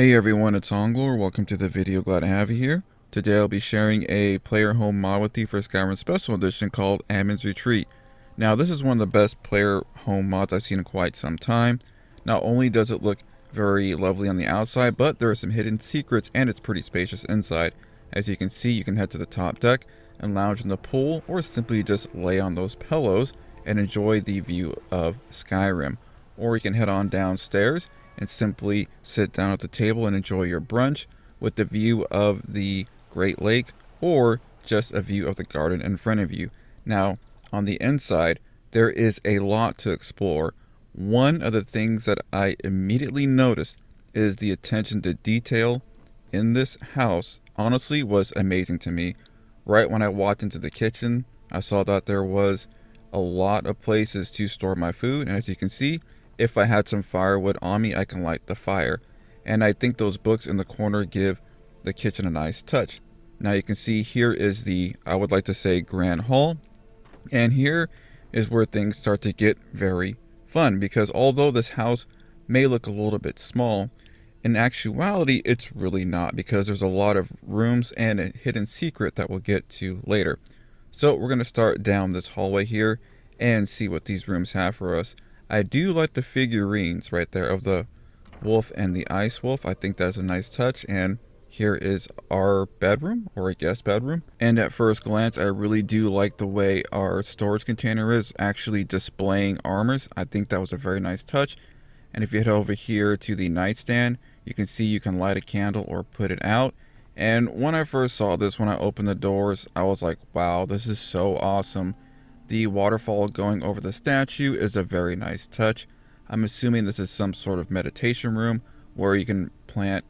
Hey everyone, it's Onglor. Welcome to the video. Glad to have you here. Today I'll be sharing a player home mod with you for Skyrim Special Edition called Amon's Retreat. Now this is one of the best player home mods I've seen in quite some time. Not only does it look very lovely on the outside, but there are some hidden secrets and it's pretty spacious inside. As you can see, you can head to the top deck and lounge in the pool, or simply just lay on those pillows and enjoy the view of Skyrim. Or you can head on downstairs and simply sit down at the table and enjoy your brunch with the view of the Great Lake or just a view of the garden in front of you. Now, on the inside, there is a lot to explore. One of the things that I immediately noticed is the attention to detail in this house honestly was amazing to me. Right when I walked into the kitchen, I saw that there was a lot of places to store my food, and as you can see, if I had some firewood on me, I can light the fire. And I think those books in the corner give the kitchen a nice touch. Now you can see here is the, I would like to say, grand hall. And here is where things start to get very fun, because although this house may look a little bit small, in actuality it's really not, because there's a lot of rooms and a hidden secret that we'll get to later. So we're going to start down this hallway here and see what these rooms have for us. I do like the figurines right there of the wolf and the ice wolf. I think that's a nice touch. And here is our bedroom, or a guest bedroom. And at first glance, I really do like the way our storage container is actually displaying armors. I think that was a very nice touch. And if you head over here to the nightstand, you can see you can light a candle or put it out. And when I first saw this, when I opened the doors, I was like, wow, this is so awesome. The waterfall going over the statue is a very nice touch. I'm assuming this is some sort of meditation room where you can plant,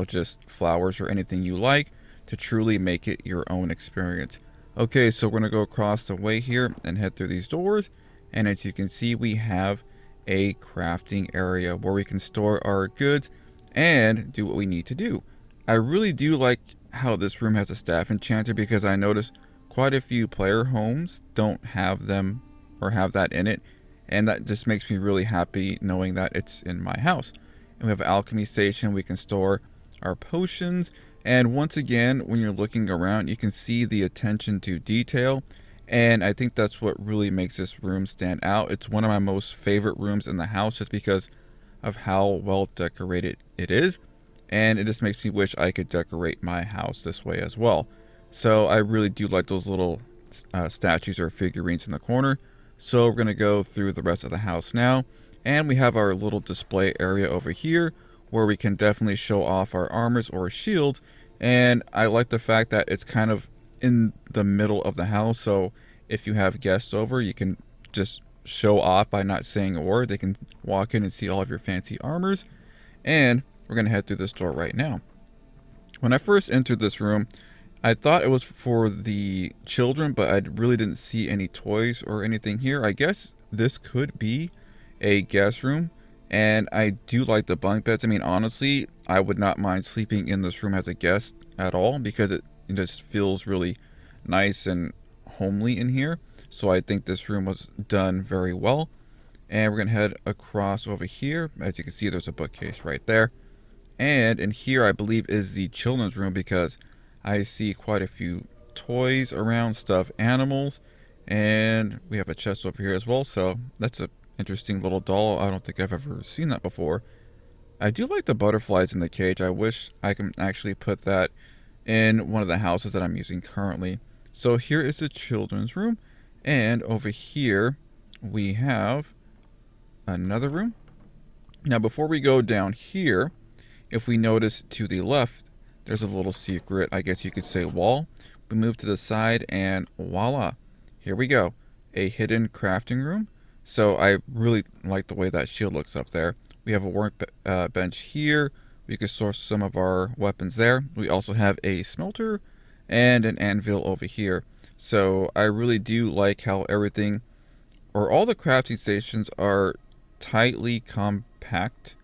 just flowers or anything you like to truly make it your own experience. Okay, so we're going to go across the way here and head through these doors. And as you can see, we have a crafting area where we can store our goods and do what we need to do. I really do like how this room has a staff enchanter, because I noticed quite a few player homes don't have them or have that in it, and that just makes me really happy knowing that it's in my house. And we have an alchemy station. We can store our potions, and once again, when you're looking around, you can see the attention to detail, and I think that's what really makes this room stand out. It's one of my most favorite rooms in the house just because of how well decorated it is, and it just makes me wish I could decorate my house this way as well. So I really do like those little statues or figurines in the corner. So we're going to go through the rest of the house now. And we have our little display area over here where we can definitely show off our armors or shields. And I like the fact that it's kind of in the middle of the house. So if you have guests over, you can just show off by not saying a word. They can walk in and see all of your fancy armors. And we're going to head through this door right now. When I first entered this room, I thought it was for the children, but I really didn't see any toys or anything here. I guess this could be a guest room, and I do like the bunk beds. I mean, honestly, I would not mind sleeping in this room as a guest at all, because it just feels really nice and homely in here. So I think this room was done very well. And we're going to head across over here. As you can see, there's a bookcase right there. And in here, I believe, is the children's room, because I see quite a few toys around, stuffed animals, and we have a chest over here as well. So that's an interesting little doll. I don't think I've ever seen that before. I do like the butterflies in the cage. I wish I can actually put that in one of the houses that I'm using currently. So here is the children's room, and over here we have another room. Now before we go down here, if we notice to the left, there's a little secret, I guess you could say, wall. We move to the side and voila, here we go, a hidden crafting room. So I really like the way that shield looks up there. We have a workbench here. We can store some of our weapons there. We also have a smelter and an anvil over here. So I really do like how everything, or all the crafting stations, are tightly compact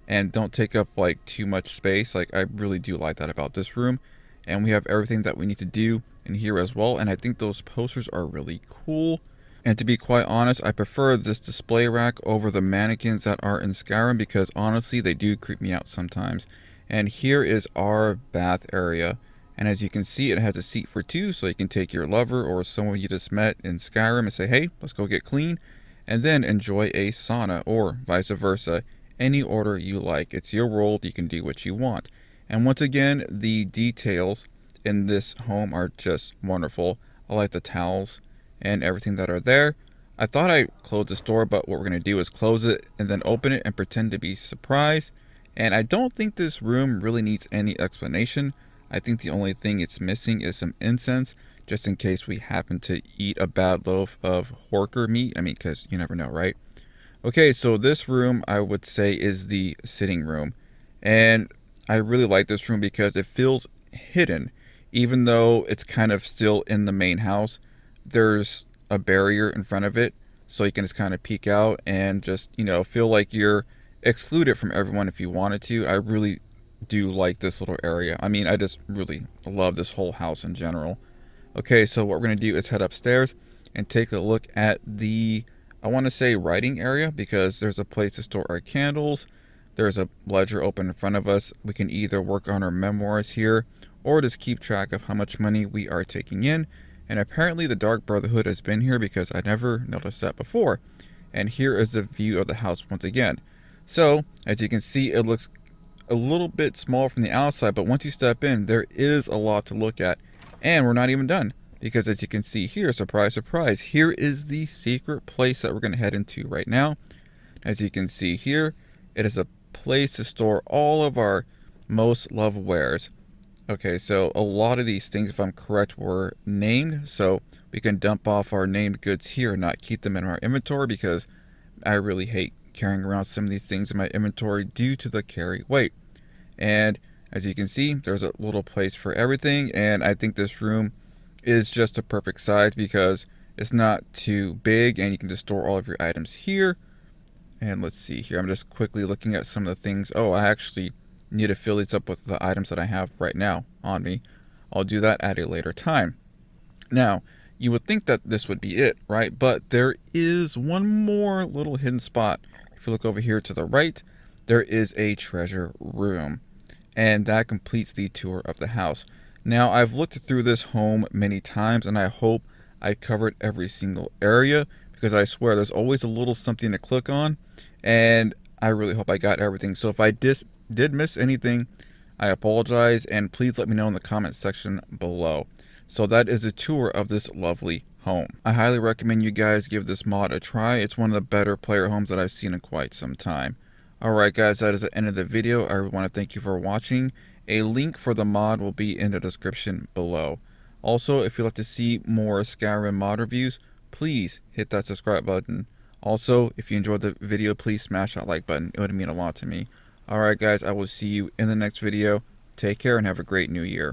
and don't take up like too much space. Like, I really do like that about this room. And we have everything that we need to do in here as well. And I think those posters are really cool. And to be quite honest, I prefer this display rack over the mannequins that are in Skyrim, because honestly, they do creep me out sometimes. And here is our bath area. And as you can see, it has a seat for two, so you can take your lover or someone you just met in Skyrim and say, hey, let's go get clean, and then enjoy a sauna, or vice versa. Any order you like. It's your world, you can do what you want. And once again, the details in this home are just wonderful. I like the towels and everything that are there. I thought I closed the door, but what we're going to do is close it and then open it and pretend to be surprised. And I don't think this room really needs any explanation. I think the only thing it's missing is some incense, just in case we happen to eat a bad loaf of horker meat. I mean, because you never know, right? Okay, so this room I would say is the sitting room. And I really like this room because it feels hidden. Even though it's kind of still in the main house, there's a barrier in front of it, so you can just kind of peek out and just, feel like you're excluded from everyone if you wanted to. I really do like this little area. I mean, I just really love this whole house in general. Okay, so what we're going to do is head upstairs and take a look at the, I want to say, writing area, because there's a place to store our candles. There's a ledger open in front of us. We can either work on our memoirs here or just keep track of how much money we are taking in. And apparently the Dark Brotherhood has been here, because I never noticed that before. And here is the view of the house once again. So, as you can see, it looks a little bit small from the outside, but once you step in, there is a lot to look at. And we're not even done, because as you can see here, surprise, surprise, here is the secret place that we're going to head into right now. As you can see here, it is a place to store all of our most loved wares. Okay, so a lot of these things, if I'm correct, were named, so we can dump off our named goods here and not keep them in our inventory, because I really hate carrying around some of these things in my inventory due to the carry weight. And as you can see, there's a little place for everything, and I think this room is just a perfect size because it's not too big, and you can just store all of your items here. And let's see here, I'm just quickly looking at some of the things. Oh, I actually need to fill these up with the items that I have right now on me. I'll do that at a later time. Now, you would think that this would be it, right? But there is one more little hidden spot. If you look over here to the right, there is a treasure room, and that completes the tour of the house. Now, I've looked through this home many times, and I hope I covered every single area, because I swear there's always a little something to click on, and I really hope I got everything. So if I did miss anything, I apologize, and please let me know in the comment section below. So that is a tour of this lovely home. I highly recommend you guys give this mod a try. It's one of the better player homes that I've seen in quite some time. Alright guys, that is the end of the video. I want to thank you for watching. A link for the mod will be in the description below. Also, if you'd like to see more Skyrim mod reviews, please hit that subscribe button. Also, if you enjoyed the video, please smash that like button. It would mean a lot to me. Alright guys, I will see you in the next video. Take care and have a great new year.